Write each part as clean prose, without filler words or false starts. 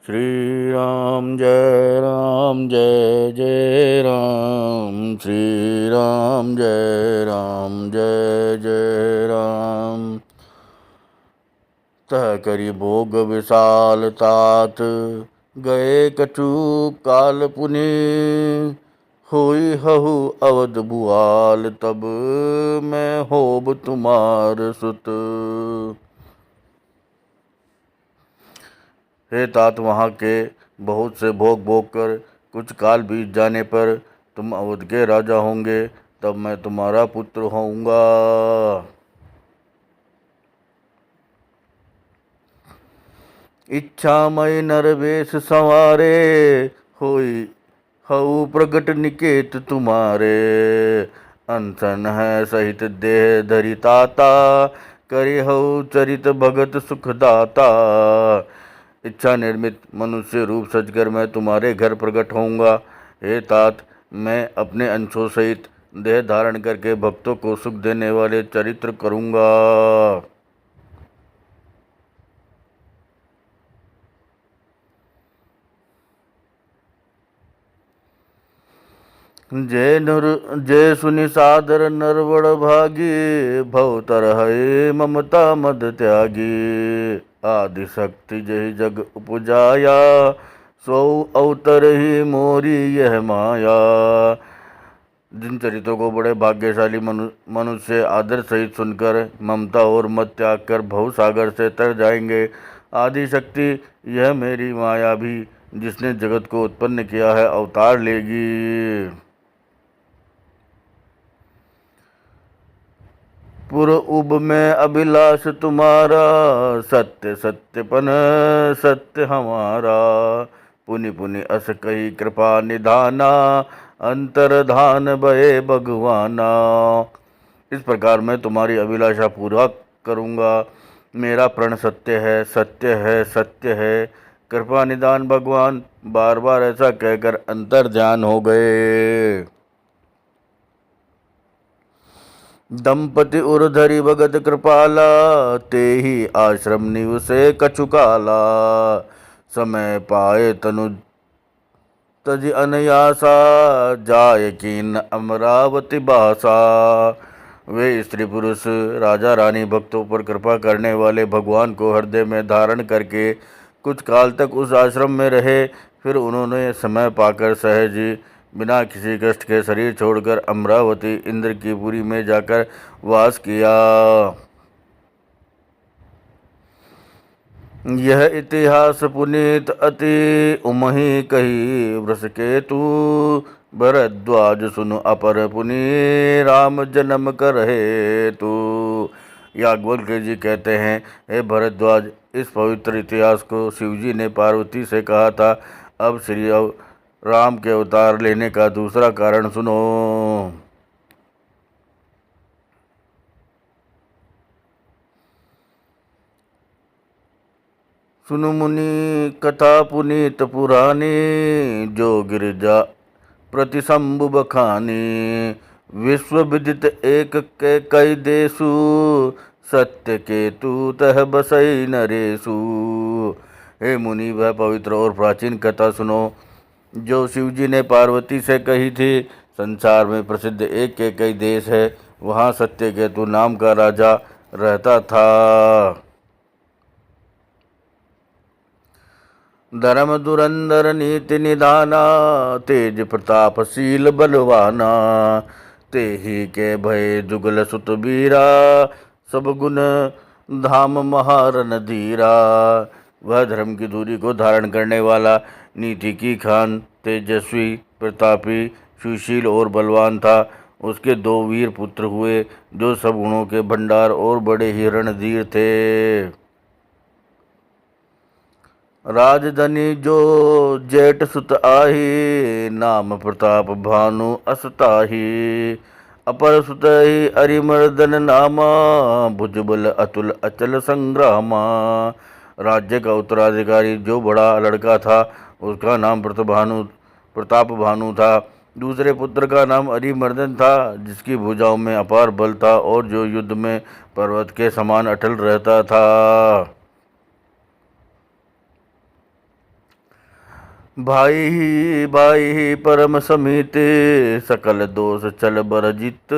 श्री राम जय जय राम। श्री राम जय जय राम। तह करि भोग विशाल तात, गए कछु काल पुनि। होई हहु अवध भुआल, तब मैं होब तुम्हार सुत। हे तात, वहाँ के बहुत से भोग भोग कर कुछ काल बीत जाने पर तुम अवध के राजा होंगे, तब मैं तुम्हारा पुत्र होऊंगा। इच्छामय नरवेश संवारे, होई हऊ प्रगट निकेत तुम्हारे। अनशन है सहित देह धरि ताता, करे हऊ चरित भगत सुखदाता। इच्छा निर्मित मनुष्य रूप सजकर मैं तुम्हारे घर प्रकट होऊंगा। हे तात, मैं अपने अंशों सहित देह धारण करके भक्तों को सुख देने वाले चरित्र करूंगा। जय सुनि सादर नरवण भागी, भवतर है ममता मद त्यागी। आदि शक्ति जय जग उपजाया, सो अवतर ही मोरी यह माया। जिन चरित्रों को बड़े भाग्यशाली मनुष्य आदर सहित सुनकर ममता और मत त्याग कर भव सागर से तर जाएंगे। आदि शक्ति यह मेरी माया भी जिसने जगत को उत्पन्न किया है अवतार लेगी। पुर उब में अभिलाष तुम्हारा, सत्य सत्यपन सत्य हमारा। पुनि पुनि अस कही कृपा निधाना, अंतर्धान भये भगवाना। इस प्रकार मैं तुम्हारी अभिलाषा पूरा करूँगा। मेरा प्रण सत्य है, सत्य है, सत्य है। कृपा निदान भगवान बार बार ऐसा कहकर अंतर ध्यान हो गए। दंपति उर्धरि भगत कृपाला, ते ही आश्रम निवसे कछु काला। समय पाए तनु तज अनयासा, जाय कीन अमरावती बासा। वे स्त्री पुरुष राजा रानी भक्तों पर कृपा करने वाले भगवान को हृदय में धारण करके कुछ काल तक उस आश्रम में रहे। फिर उन्होंने समय पाकर सहज बिना किसी कष्ट के शरीर छोड़कर अमरावती इंद्र की पुरी में जाकर वास किया। यह इतिहास पुनीत अति उमहि कही, वृषकेतु भरद्वाज सुनु अपर पुनि। राम जन्म कर हेतु। याज्ञवल्क्य जी कहते हैं, हे भरद्वाज, इस पवित्र इतिहास को शिवजी ने पार्वती से कहा था। अब श्री राम के अवतार लेने का दूसरा कारण सुनो। सुनु मुनि कथा पुनीत पुरानी, जो गिरिजा प्रतिशंभु बखानी। विश्व विदित एक के कई देशु, सत्य केतु तह बसई नरेशु। हे मुनि, वह पवित्र और प्राचीन कथा सुनो जो शिवजी ने पार्वती से कही थी। संसार में प्रसिद्ध एक के कई देश है, वहाँ सत्य केतु नाम का राजा रहता था। धर्म धुरंधर नीति निधाना, तेज प्रतापशील बलवाना। ते ही के भय जुगल सुत बीरा, सब गुण धाम महारन धीरा। वह धर्म की दूरी को धारण करने वाला, नीति की खान, तेजस्वी, प्रतापी, सुशील और बलवान था। उसके दो वीर पुत्र हुए जो सब गुणों के भंडार और बड़े ही रणधीर थे। राजधनी जो जेठ सुत आही, नाम प्रताप भानु असताही। अपर सुत ही अरिमर्दन नामा, भुजबल अतुल अचल संग्रामा। राज्य का उत्तराधिकारी जो बड़ा लड़का था उसका नाम प्रताप भानु था। दूसरे पुत्र का नाम अरिमर्दन था, जिसकी भुजाओं में अपार बल था और जो युद्ध में पर्वत के समान अटल रहता था। भाई ही भाई ही परम समीते, सकल दोष चल बरजित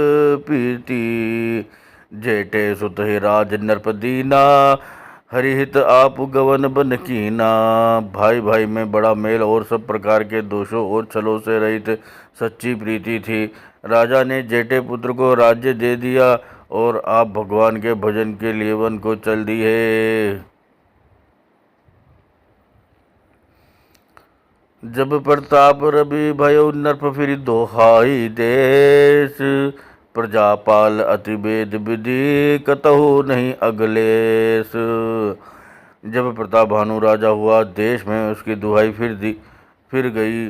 प्रीति। जेठे सुत ही राज नृप दीना, हरिहित आप गवन बन कीना। भाई भाई में बड़ा मेल और सब प्रकार के दोषों और छलों से रहित सच्ची प्रीति थी। राजा ने जेठे पुत्र को राज्य दे दिया और आप भगवान के भजन के लिए वन को चल दिए। जब प्रताप रवि भयो नृप फिर दोहाई देश, प्रजापाल अति वेद विधि कतहु नहीं अगलेश। जब प्रताप भानु राजा हुआ, देश में उसकी दुहाई फिर गई।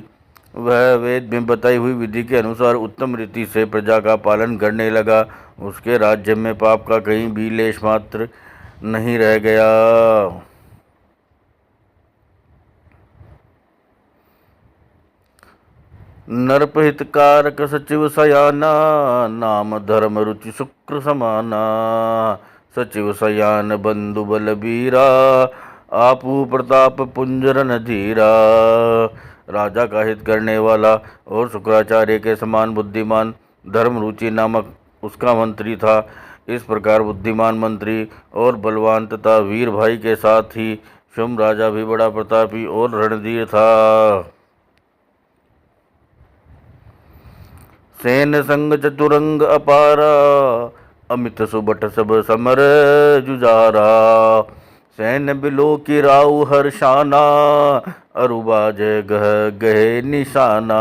वह वेद में बताई हुई विधि के अनुसार उत्तम रीति से प्रजा का पालन करने लगा। उसके राज्य में पाप का कहीं भी लेश मात्र नहीं रह गया। नरपहितकारक सचिव सयाना, नाम धर्म रुचि शुक्र समाना। सचिव सयान बंधु बलबीरा, आपू प्रताप पुंजरन धीरा। राजा का हित करने वाला और शुक्राचार्य के समान बुद्धिमान धर्म रुचि नामक उसका मंत्री था। इस प्रकार बुद्धिमान मंत्री और बलवान तथा वीर भाई के साथ ही शुम्भ राजा भी बड़ा प्रतापी और रणधीर था। सेन संग चतुरंग अपारा, अमित सुबट सब समर जुझारा। सैन बिलो की राउ हर्षाना, अरुबाज गह गहे निशाना।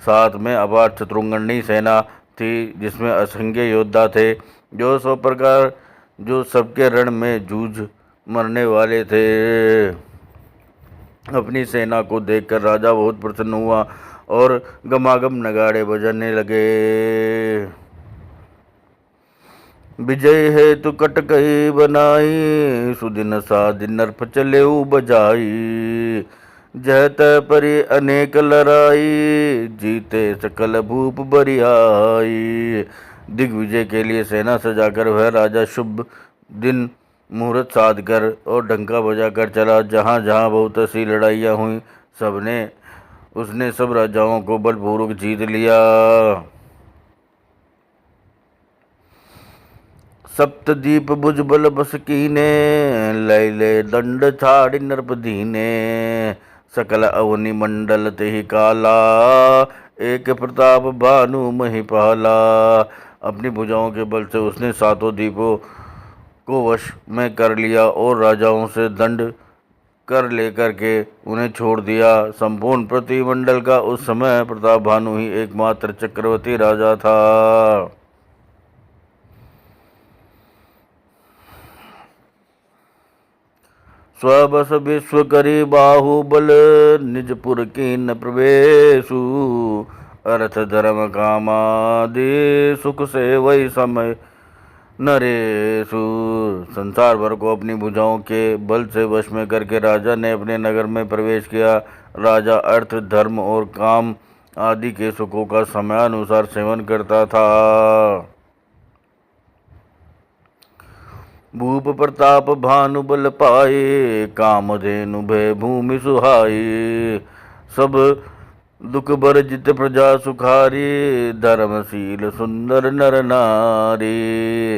साथ में अपार चतुरंगनी सेना थी, जिसमें असंख्य योद्धा थे, जो सबके रण में जूझ मरने वाले थे। अपनी सेना को देखकर राजा बहुत प्रसन्न हुआ और गमागम नगाड़े बजाने लगे। विजय हेतु कटकही बनाई, सुदिन सादिन नर्प चले बजाई। जह तह परि अनेक लड़ाई, जीते सकल भूप बरियाई। दिग्विजय के लिए सेना सजाकर वह राजा शुभ दिन मुहूर्त साध कर और डंका बजाकर चला। जहाँ जहाँ बहुत सी लड़ाइयाँ हुई, उसने सब राजाओं को बलपूर्वक जीत लिया। सप्तदीप भुजबल बस कीने, लैले दंड छाड़ी नृप दीने। सकल अवनि मंडल तेहि काला, एक प्रताप भानु महिपाला। अपनी भुजाओं के बल से उसने सातों द्वीपों को वश में कर लिया और राजाओं से दंड कर लेकर के उन्हें छोड़ दिया। संपूर्ण पृथ्वीमंडल का उस समय प्रताप भानु ही एकमात्र चक्रवर्ती राजा था। स्वबस विश्व करी बाहुबल, निजपुर कीन प्रवेशु। अर्थ धर्म कामादि, सुख से वही समय नरेशु। संसार भर को अपनी भुजाओं के बल से वश में करके राजा ने अपने नगर में प्रवेश किया। राजा अर्थ धर्म और काम आदि के सुखों का समयानुसार सेवन करता था। भूप प्रताप भानु बल पाए, कामधेनु भय भूमि सुहाई। सब दुख बरजित प्रजा सुखारी, धर्मशील सुंदर नर नारी।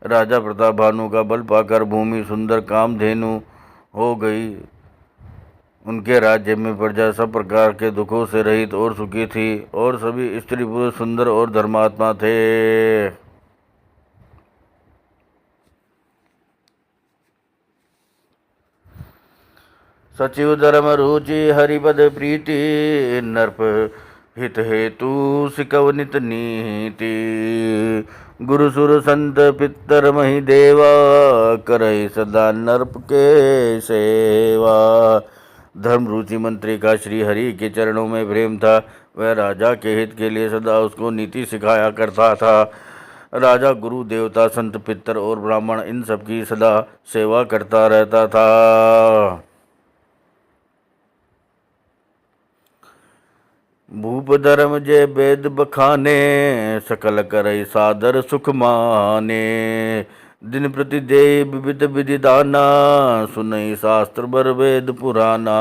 राजा प्रताप भानु का बल पाकर भूमि सुंदर कामधेनु हो गई। उनके राज्य में प्रजा सब प्रकार के दुखों से रहित और सुखी थी और सभी स्त्री पुरुष सुंदर और धर्मात्मा थे। सचिव धर्म रुचि हरिपद प्रीति, नृप हित हेतु सिकव नित नीति। गुरु सुर संत पितर मही देवा, करई सदा नृप के सेवा। धर्म रुचि मंत्री का श्री हरि के चरणों में प्रेम था। वह राजा के हित के लिए सदा उसको नीति सिखाया करता था। राजा गुरु देवता संत पितर और ब्राह्मण इन सबकी सदा सेवा करता रहता था। भूप धर्म जय वेद बखाने, सकल करई सादर सुख माने। दिन प्रति देय विविध विधि दाना, सुनई शास्त्र बर वेद पुराना।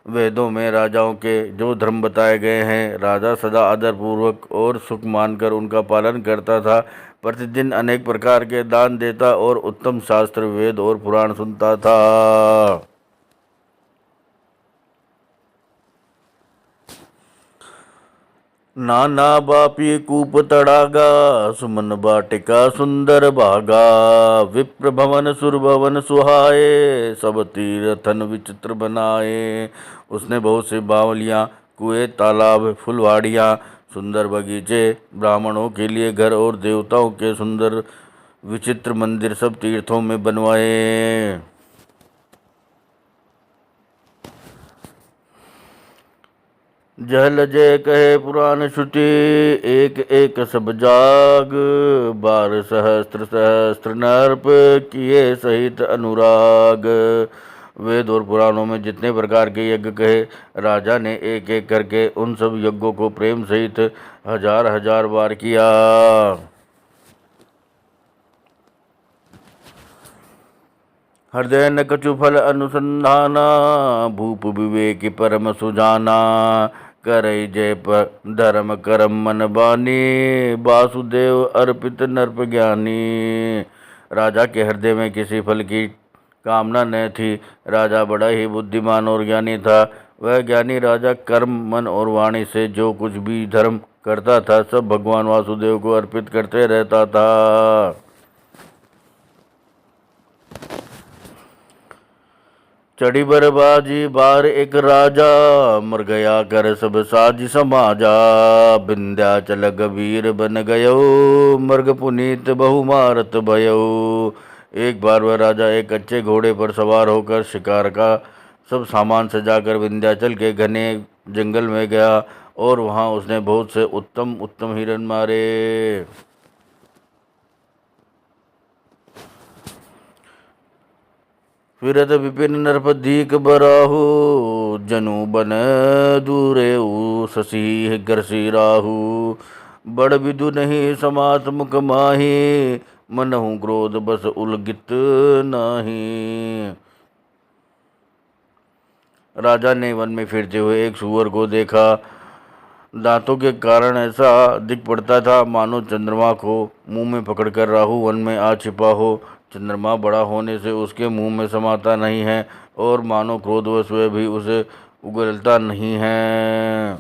वेदों में राजाओं के जो धर्म बताए गए हैं, राजा सदा आदरपूर्वक और सुख मानकर उनका पालन करता था। प्रतिदिन अनेक प्रकार के दान देता और उत्तम शास्त्र, वेद और पुराण सुनता था। नाना बापी कूप तड़ागा, सुमन बाटिका सुंदर भागा। विप्र भवन सुर भवन सुहाए, सब तीर्थन विचित्र बनाए। उसने बहुत सी बावलियाँ, कुएं, तालाब, फुलवाड़ियाँ, सुंदर बगीचे, ब्राह्मणों के लिए घर और देवताओं के सुंदर विचित्र मंदिर सब तीर्थों में बनवाए। जहल जय कहे पुराण श्रुति, एक एक सब जाग। 12 सहस्त्र सहस्त्र नर्प, किए सहित अनुराग। वेद और पुराणों में जितने प्रकार के यज्ञ कहे, राजा ने एक एक करके उन सब यज्ञों को प्रेम सहित हजार हजार बार किया। हृदय न कछु फल अनुसंधाना, भूप विवेक परम सुजाना। करई जय धर्म करम मन बानी, वासुदेव अर्पित नर्प ज्ञानी। राजा के हृदय में किसी फल की कामना न थी। राजा बड़ा ही बुद्धिमान और ज्ञानी था। वह ज्ञानी राजा कर्म, मन और वाणी से जो कुछ भी धर्म करता था, सब भगवान वासुदेव को अर्पित करते रहता था। चढ़ी बरबाजी बार एक राजा, मर गया कर सब साज समाजा। विंध्याचल गंभीर बन गयो, मृग पुनीत बहु मारत भयो। एक बार वह राजा एक अच्छे घोड़े पर सवार होकर शिकार का सब सामान सजाकर विंध्याचल के घने जंगल में गया और वहां उसने बहुत से उत्तम उत्तम हिरण मारे। फिरत विपिन नरपदीक बराहु, जनु बन दूरेऊ शशि ग्रसी राहु। बड़ विदु नहीं समात मुख माही, मनहु क्रोध बस उलगित नाही। राजा ने वन में फिरते हुए एक सूअर को देखा। दांतों के कारण ऐसा दिख पड़ता था मानो चंद्रमा को मुंह में पकड़कर राहु वन में आ छिपा हो। चंद्रमा बड़ा होने से उसके मुंह में समाता नहीं है और मानो क्रोधवश वह भी उसे उगलता नहीं है।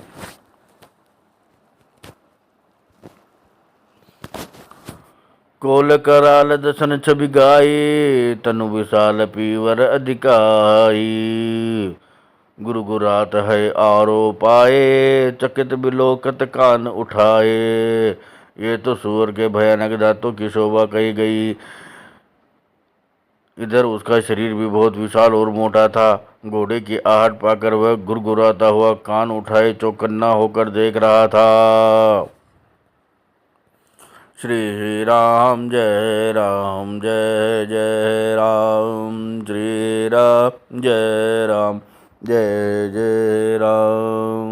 कोल कराल दसन छवि गाई, तनु विशाल पीवर अधिकाई। गुरु गुरात है आरो पाए, चकित बिलोकत कान उठाए। ये तो सूअर के भयानक दांतों की शोभा कही गई। इधर उसका शरीर भी बहुत विशाल और मोटा था। घोड़े की आहट पाकर वह गुरगुराता हुआ कान उठाए चौकन्ना होकर देख रहा था। श्री राम जय राम जय जय राम, श्री राम जय राम जय जय राम।